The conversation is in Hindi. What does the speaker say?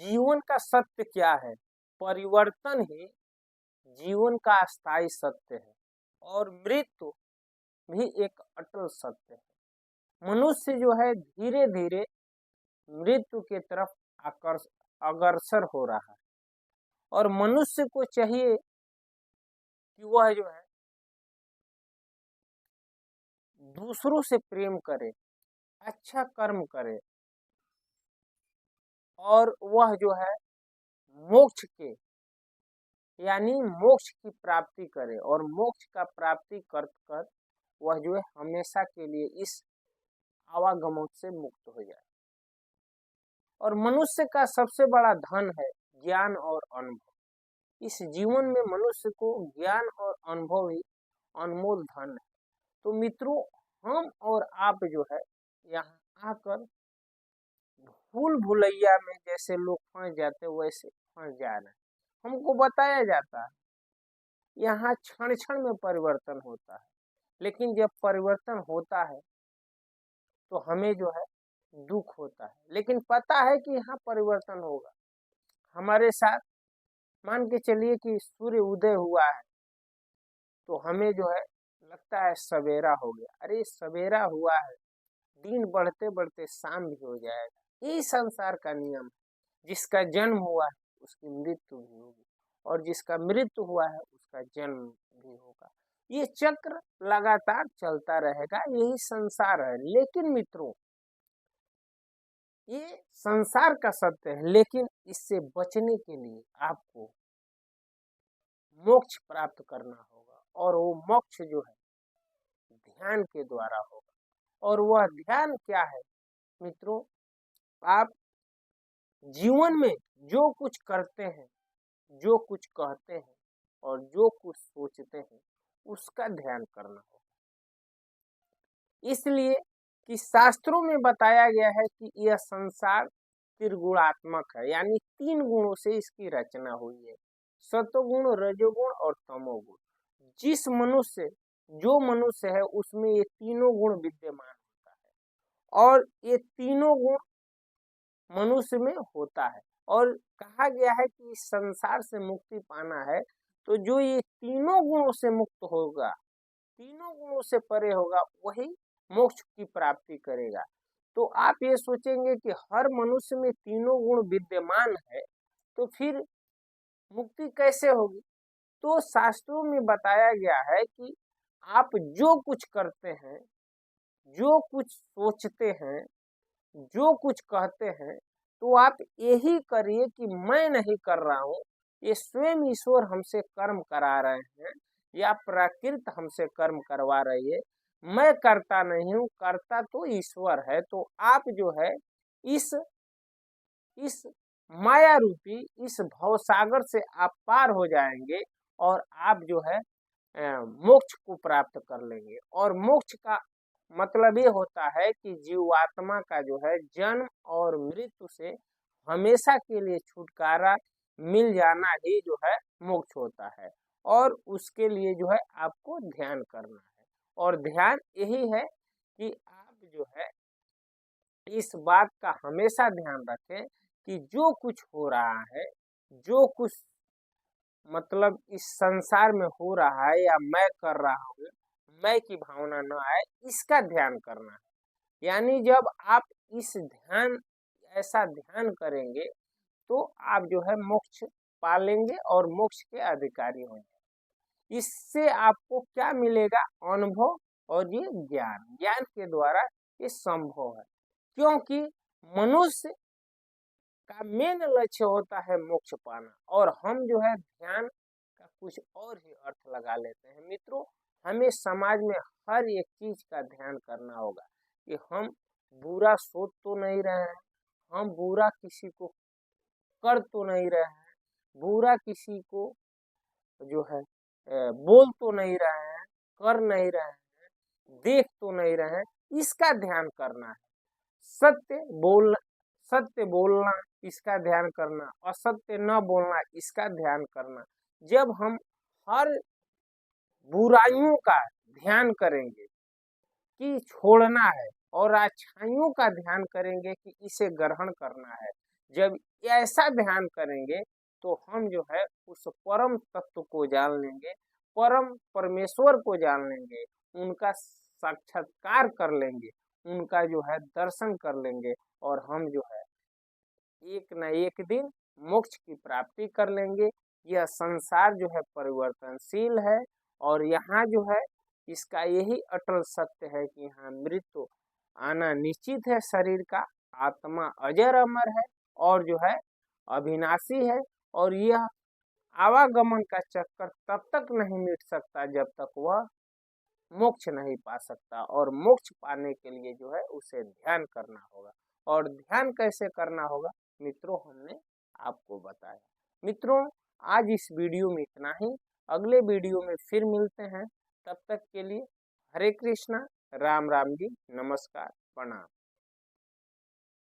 जीवन का सत्य क्या है? परिवर्तन ही जीवन का स्थायी सत्य है और मृत्यु भी एक अटल सत्य है। मनुष्य जो है धीरे धीरे मृत्यु की तरफ अग्रसर हो रहा है और मनुष्य को चाहिए कि वह जो है दूसरों से प्रेम करे, अच्छा कर्म करे और वह जो है मोक्ष के यानी मोक्ष की प्राप्ति करे और मोक्ष का प्राप्ति कर कर वह जो है हमेशा के लिए इस आवागमन से मुक्त हो जाए। और मनुष्य का सबसे बड़ा धन है ज्ञान और अनुभव। इस जीवन में मनुष्य को ज्ञान और अनुभव ही अनमोल धन है। तो मित्रों, हम और आप जो है यहाँ आकर भूल भुलैया में जैसे लोग फंस जाते वैसे फंस जा रहे हैं। हमको बताया जाता है यहाँ क्षण क्षण में परिवर्तन होता है, लेकिन जब परिवर्तन होता है तो हमें जो है दुख होता है। लेकिन पता है कि यहाँ परिवर्तन होगा हमारे साथ। मान के चलिए कि सूर्य उदय हुआ है तो हमें जो है लगता है सवेरा हो गया। अरे सवेरा हुआ है, दिन बढ़ते बढ़ते शाम भी हो जाएगा। ये संसार का नियम है। जिसका जन्म हुआ है उसकी मृत्यु भी होगी और जिसका मृत्यु हुआ है उसका जन्म भी होगा। ये चक्र लगातार चलता रहेगा, यही संसार है। लेकिन मित्रों, ये संसार का सत्य है, लेकिन इससे बचने के लिए आपको मोक्ष प्राप्त करना होगा और वो मोक्ष जो है ध्यान के द्वारा होगा। और वह ध्यान क्या है मित्रों? आप जीवन में जो कुछ करते हैं, जो कुछ कहते हैं और जो कुछ सोचते हैं उसका ध्यान करना होगा। इसलिए कि शास्त्रों में बताया गया है कि यह संसार त्रिगुणात्मक है, यानी 3 गुणों से इसकी रचना हुई है, सतोगुण, रजोगुण और तमोगुण। जिस मनुष्य जो मनुष्य है उसमें ये तीनों गुण विद्यमान होता है और ये तीनों गुण मनुष्य में होता है। और कहा गया है कि इस संसार से मुक्ति पाना है तो जो ये तीनों गुणों से मुक्त होगा, तीनों गुणों से परे होगा, वही मोक्ष की प्राप्ति करेगा। तो आप ये सोचेंगे कि हर मनुष्य में तीनों गुण विद्यमान है तो फिर मुक्ति कैसे होगी? तो शास्त्रों में बताया गया है कि आप जो कुछ करते हैं, जो कुछ सोचते हैं, जो कुछ कहते हैं, तो आप यही करिए कि मैं नहीं कर रहा हूँ, ये स्वयं ईश्वर हमसे कर्म करा रहे हैं या प्रकृति हमसे कर्म करवा रही है। मैं करता नहीं हूँ, करता तो ईश्वर है। तो आप जो है इस माया रूपी इस भवसागर से आप पार हो जाएंगे और आप जो है मोक्ष को प्राप्त कर लेंगे। और मोक्ष का मतलब ये होता है कि जीवात्मा का जो है जन्म और मृत्यु से हमेशा के लिए छुटकारा मिल जाना ही जो है मोक्ष होता है। और उसके लिए जो है आपको ध्यान करना है और ध्यान यही है कि आप जो है इस बात का हमेशा ध्यान रखें कि जो कुछ हो रहा है, जो कुछ मतलब इस संसार में हो रहा है या मैं कर रहा हूँ, मैं की भावना न आए, इसका ध्यान करना है। यानी जब आप ऐसा ध्यान करेंगे तो आप जो है मोक्ष पा लेंगे और मोक्ष के अधिकारी होंगे। इससे आपको क्या मिलेगा? अनुभव और ये ज्ञान के द्वारा ये संभव है। क्योंकि मनुष्य का मेन लक्ष्य होता है मोक्ष पाना और हम जो है ध्यान का कुछ और ही अर्थ लगा लेते हैं। मित्रों, हमें समाज में हर एक चीज का ध्यान करना होगा कि हम बुरा सोच तो नहीं रहे हैं, हम बुरा किसी को कर तो नहीं रहे हैं, बुरा किसी को जो है बोल तो नहीं रहे हैं, कर नहीं रहे हैं, देख तो नहीं रहे हैं, इसका ध्यान करना है। सत्य बोलना इसका ध्यान करना, असत्य न बोलना इसका ध्यान करना। जब हम हर बुराइयों का ध्यान करेंगे कि छोड़ना है और अच्छाइयों का ध्यान करेंगे कि इसे ग्रहण करना है, जब ऐसा ध्यान करेंगे तो हम जो है उस परम तत्व को जान लेंगे, परम परमेश्वर को जान लेंगे, उनका साक्षात्कार कर लेंगे, उनका जो है दर्शन कर लेंगे और हम जो है एक न एक दिन मोक्ष की प्राप्ति कर लेंगे। यह संसार जो है परिवर्तनशील है और यहाँ जो है इसका यही अटल सत्य है कि यहाँ मृत्यु आना निश्चित है शरीर का, आत्मा अजर अमर है और जो है अविनाशी है। और यह आवागमन का चक्कर तब तक नहीं मिट सकता जब तक वह मोक्ष नहीं पा सकता, और मोक्ष पाने के लिए जो है उसे ध्यान करना होगा। और ध्यान कैसे करना होगा मित्रों, हमने आपको बताया। मित्रों, आज इस वीडियो में इतना ही, अगले वीडियो में फिर मिलते हैं। तब तक के लिए हरे कृष्णा, राम राम जी, नमस्कार, प्रणाम।